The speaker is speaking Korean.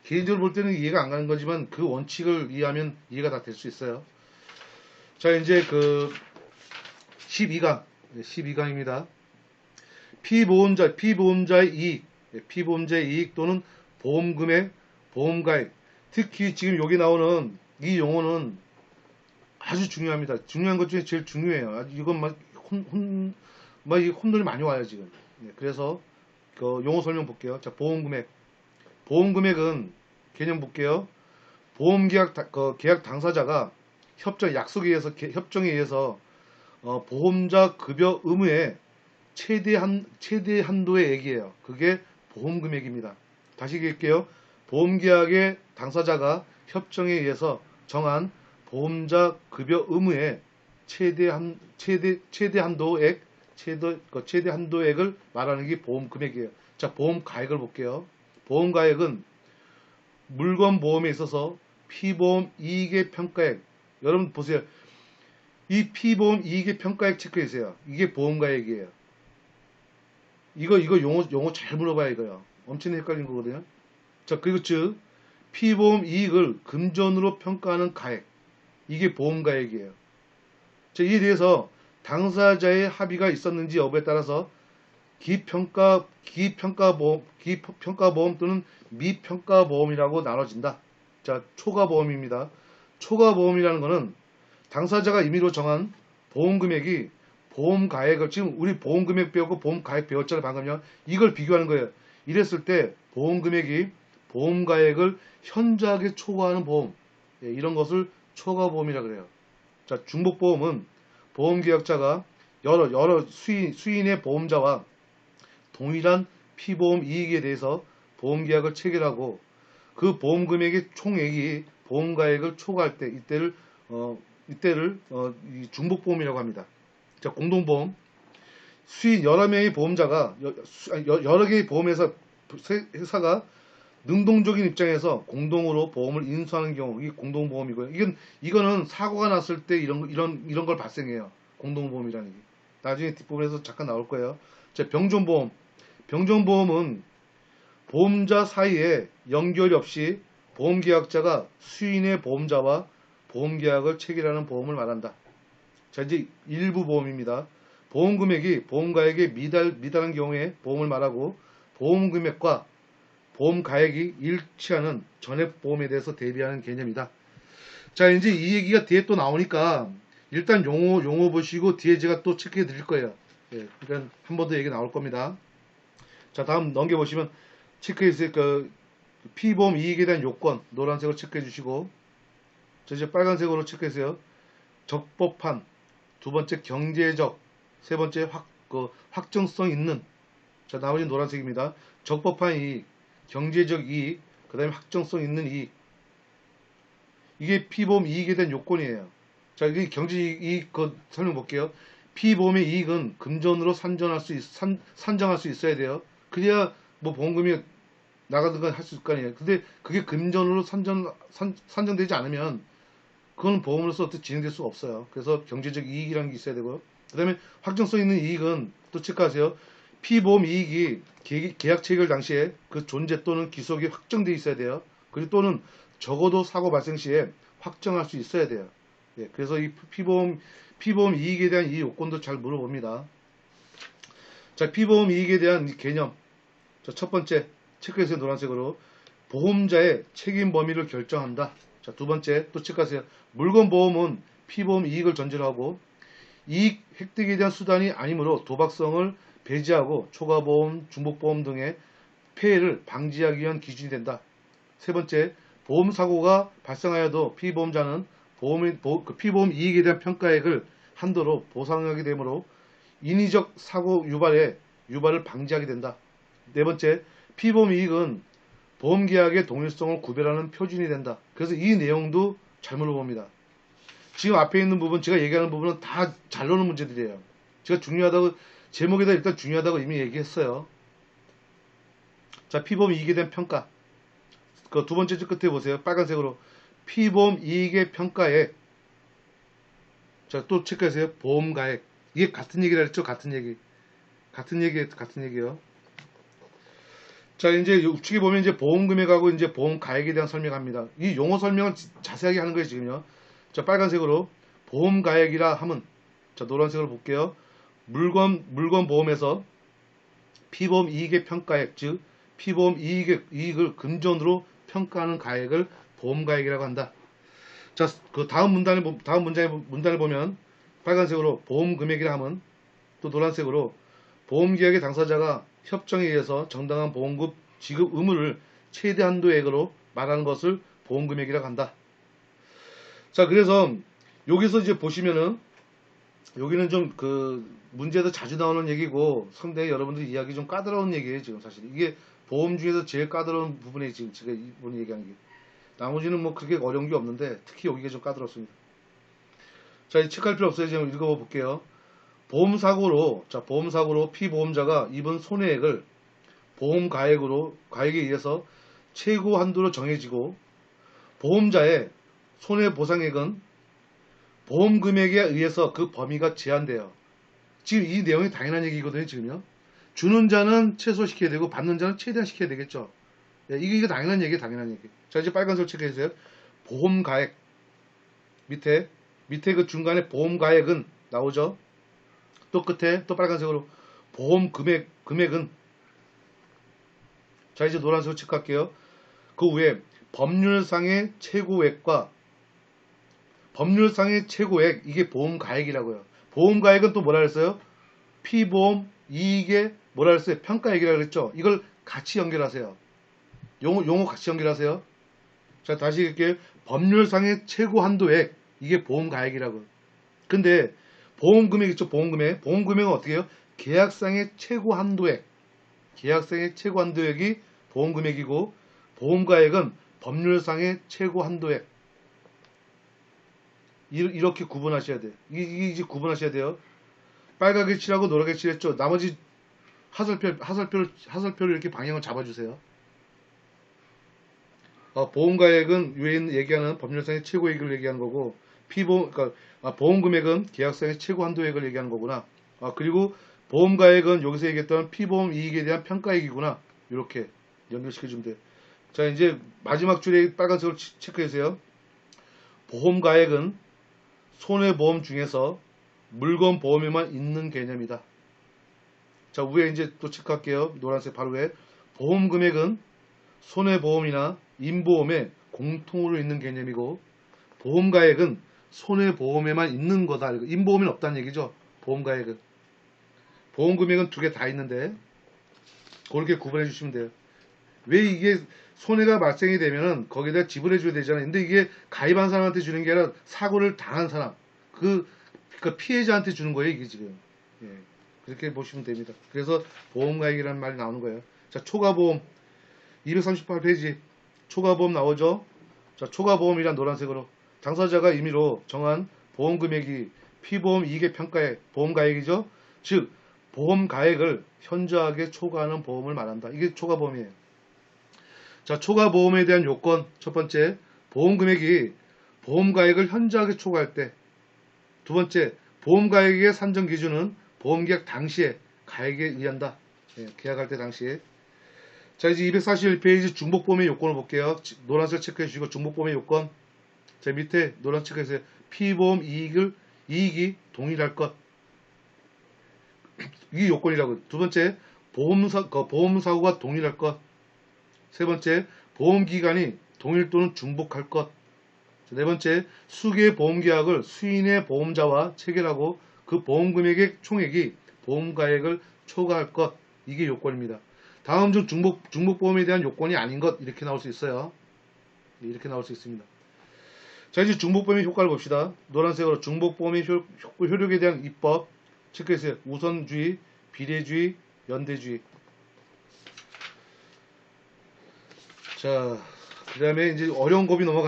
개인적으로 볼 때는 이해가 안 가는 거지만 그 원칙을 이해하면 이해가 다 될 수 있어요. 자, 이제 그 12강, 12강입니다. 피보험자의 이익, 피보험자의 이익 또는 보험금액, 보험가액. 특히 지금 여기 나오는 이 용어는 아주 중요합니다. 중요한 것 중에 제일 중요해요. 아주 이건 막 혼돈이 많이 와요, 지금. 그래서 그 용어 설명 볼게요. 자, 보험금액. 보험금액은 개념 볼게요. 보험계약 계약 당사자가 협정에 의해서 보험자 급여 의무의 최대 한도의 액이에요. 그게 보험금액입니다. 다시 얘기할게요. 보험계약의 당사자가 협정에 의해서 정한 보험자 급여 의무의 최대 한도액, 최대 한도액을 말하는 게 보험금액이에요. 자, 보험가액을 볼게요. 보험가액은 물건 보험에 있어서 피보험 이익의 평가액. 여러분 보세요. 이 피보험 이익의 평가액 체크해 주세요. 이게 보험가액이에요. 이거 용어 잘 물어봐야 이거요. 엄청 헷갈린 거거든요. 자, 그리고 즉 피보험 이익을 금전으로 평가하는 가액. 이게 보험가액이에요. 자, 이에 대해서 당사자의 합의가 있었는지 여부에 따라서 기평가보험 또는 미평가보험이라고 나눠진다. 자, 초과보험입니다. 초과보험이라는 것은 당사자가 임의로 정한 보험금액이 보험가액을, 지금 우리 보험금액 배웠고 보험가액 배웠잖아요, 방금요. 이걸 비교하는 거예요. 이랬을 때 보험금액이 보험가액을 현저하게 초과하는 보험, 이런 것을 초과보험이라고 그래요. 자, 중복보험은 보험계약자가 여러 수인의 보험자와 동일한 피보험 이익에 대해서 보험계약을 체결하고 그 보험금액의 총액이 보험가액을 초과할 때 이때를 중복보험이라고 합니다. 자, 공동보험. 여러 명의 보험자가 여러 개의 회사가 능동적인 입장에서 공동으로 보험을 인수하는 경우 이게 공동보험이고요. 이거는 사고가 났을 때 이런 걸 발생해요. 공동보험이라는 게. 나중에 뒷부분에서 잠깐 나올 거예요. 자, 병존보험. 병존보험은 보험자 사이에 연결이 없이 보험계약자가 수인의 보험자와 보험계약을 체결하는 보험을 말한다. 자, 이제 일부 보험입니다. 보험금액이 보험가액에 미달한 경우에 보험을 말하고 보험금액과 보험가액이 일치하는 전액보험에 대해서 대비하는 개념이다. 자, 이제 이 얘기가 뒤에 또 나오니까 일단 용어 보시고 뒤에 제가 또 체크해 드릴 거예요. 그러니까 한 번 더 얘기 나올 겁니다. 자, 다음 넘겨보시면 체크해주세요. 그 피보험 이익에 대한 요건 노란색으로 체크해 주시고, 자, 이제 빨간색으로 체크해주세요. 적법한, 두 번째 경제적, 세 번째 확정성 있는. 자, 나머지는 노란색입니다. 적법한 이익, 경제적 이익, 그 다음에 확정성 있는 이익. 이게 피보험 이익에 대한 요건이에요. 자, 이게 경제이익 설명 볼게요. 피보험의 이익은 금전으로 산정할 수 있어야 돼요. 그래야 뭐 보험금이 나가든가 할 수 있을 거 아니에요. 근데 그게 금전으로 산정되지 않으면 그건 보험으로서 어떻게 진행될 수가 없어요. 그래서 경제적 이익이라는 게 있어야 되고요. 그 다음에 확정성 있는 이익은 또 체크하세요. 피보험 이익이 계약 체결 당시에 그 존재 또는 기속이 확정되어 있어야 돼요. 그리고 또는 적어도 사고 발생 시에 확정할 수 있어야 돼요. 그래서 이 피보험 이익에 대한 이 요건도 잘 물어봅니다. 자, 피보험 이익에 대한 개념. 자, 첫 번째 체크해서 노란색으로 보험자의 책임 범위를 결정한다. 자, 두 번째 또 체크하세요. 물건 보험은 피보험 이익을 전제로 하고 이익 획득에 대한 수단이 아니므로 도박성을 배제하고 초과보험, 중복보험 등의 폐해를 방지하기 위한 기준이 된다. 세 번째, 보험사고가 발생하여도 피보험자는 피보험 이익에 대한 평가액을 한도로 보상하게 되므로 인위적 사고 유발을 방지하게 된다. 네 번째, 피보험 이익은 보험계약의 동일성을 구별하는 표준이 된다. 그래서 이 내용도 잘 물어봅니다. 지금 앞에 있는 부분, 제가 얘기하는 부분은 다 잘 노는 문제들이에요. 제가 제목에다 일단 중요하다고 이미 얘기했어요. 자, 피보험 이익에 대한 평가. 그 두 번째 줄 끝에 보세요. 빨간색으로. 피보험 이익의 평가액. 자, 또 체크하세요. 보험가액. 이게 같은 얘기라 했죠? 같은 얘기예요. 자, 이제 우측에 보면 이제 보험 금액하고 이제 보험 가액에 대한 설명합니다. 이 용어 설명을 자세하게 하는 거예요, 지금요. 자, 빨간색으로 보험 가액이라 하면, 자, 노란색으로 볼게요. 물건 보험에서 피보험 이익의 평가액, 즉 피보험 이익을 금전으로 평가하는 가액을 보험 가액이라고 한다. 자, 그 다음 문단을 보면 빨간색으로 보험 금액이라 하면, 또 노란색으로 보험계약의 당사자가 협정에 의해서 정당한 보험금 지급 의무를 최대 한도액으로 말하는 것을 보험금액이라고 한다. 자, 그래서 여기서 이제 보시면은 여기는 좀 그 문제도 자주 나오는 얘기고 상당히 여러분들 이해하기 좀 까다로운 얘기예요. 지금 사실 이게 보험 중에서 제일 까다로운 부분이 지금 제가 이번 얘기하는 게, 나머지는 뭐 그렇게 어려운 게 없는데 특히 여기가 좀 까다롭습니다. 자, 이 체크할 필요 없어요. 지금 읽어봐 볼게요. 보험사고로 피보험자가 입은 손해액을 가액에 의해서 최고 한도로 정해지고, 보험자의 손해보상액은 보험금액에 의해서 그 범위가 제한돼요. 지금 이 내용이 당연한 얘기거든요, 지금요. 주는 자는 최소시켜야 되고, 받는 자는 최대한 시켜야 되겠죠. 예, 이게 당연한 얘기예요, 당연한 얘기. 자, 이제 빨간색 체크해주세요. 보험가액. 밑에 그 중간에 보험가액은 나오죠. 또 끝에 또 빨간색으로 보험 금액은, 자, 이제 노란색으로 체크할게요. 그 위에 법률상의 최고액, 이게 보험가액이라고요. 보험가액은 또 뭐라 그랬어요? 피보험 이익의 뭐라 그랬어요? 평가액이라고 그랬죠. 이걸 같이 연결하세요. 용어 같이 연결하세요. 자, 다시 이렇게 법률상의 최고 한도액, 이게 보험가액이라고. 근데 보험금액 있죠, 보험금액. 보험금액은 어떻게 해요? 계약상의 최고 한도액이 보험금액이고, 보험가액은 법률상의 최고 한도액. 이렇게 구분하셔야 돼요. 이제 구분하셔야 돼요. 빨갛게 칠하고 노랗게 칠했죠. 나머지 하설표를 이렇게 방향을 잡아주세요. 보험가액은 위에 얘기하는 법률상의 최고액을 얘기하는 거고, 그러니까 보험금액은 계약상의 최고 한도액을 얘기하는 거구나. 그리고 보험가액은 여기서 얘기했던 피보험 이익에 대한 평가액이구나. 이렇게 연결시켜주면 돼요. 자, 이제 마지막 줄에 빨간색으로 체크해주세요. 보험가액은 손해보험 중에서 물건 보험에만 있는 개념이다. 자, 위에 이제 또 체크할게요. 노란색 바로 위에. 보험금액은 손해보험이나 인보험에 공통으로 있는 개념이고, 보험가액은 손해보험에만 있는 거다. 인보험에는 없다는 얘기죠. 보험가액은. 보험금액은 두 개 다 있는데 그렇게 구분해 주시면 돼요. 왜 이게 손해가 발생이 되면은 거기다 지불해 줘야 되잖아요. 근데 이게 가입한 사람한테 주는 게 아니라 사고를 당한 사람, 그 피해자한테 주는 거예요, 이게 지금. 예, 그렇게 보시면 됩니다. 그래서 보험가액이라는 말이 나오는 거예요. 자, 초과보험 238페이지 초과보험 나오죠. 자, 초과보험이란 노란색으로 당사자가 임의로 정한 보험금액이 피보험 이익의 평가액, 보험가액이죠. 즉 보험가액을 현저하게 초과하는 보험을 말한다. 이게 초과보험이에요. 자, 초과보험에 대한 요건 첫 번째, 보험금액이 보험가액을 현저하게 초과할 때. 두 번째, 보험가액의 산정 기준은 보험계약 당시에 가액에 의한다. 예, 계약할 때 당시에. 자, 이제 241페이지 중복보험의 요건을 볼게요. 노란색 체크해 주시고 중복보험의 요건. 자, 밑에 노란 체크해주세요. 피보험 이익이 동일할 것. 이게 요건이라고. 두 번째, 보험사고가 동일할 것. 세 번째, 보험기간이 동일 또는 중복할 것. 네 번째, 수개의 보험계약을 수인의 보험자와 체결하고 그 보험금액의 총액이 보험가액을 초과할 것. 이게 요건입니다. 다음 중 중복보험에 대한 요건이 아닌 것. 이렇게 나올 수 있어요. 이렇게 나올 수 있습니다. 자, 이제 중복보험의 효과를 봅시다. 노란색으로 중복보험의 효력에 대한 입법 체크해주세요. 우선주의, 비례주의, 연대주의. 자, 그 다음에 이제 어려운 법이 넘어가.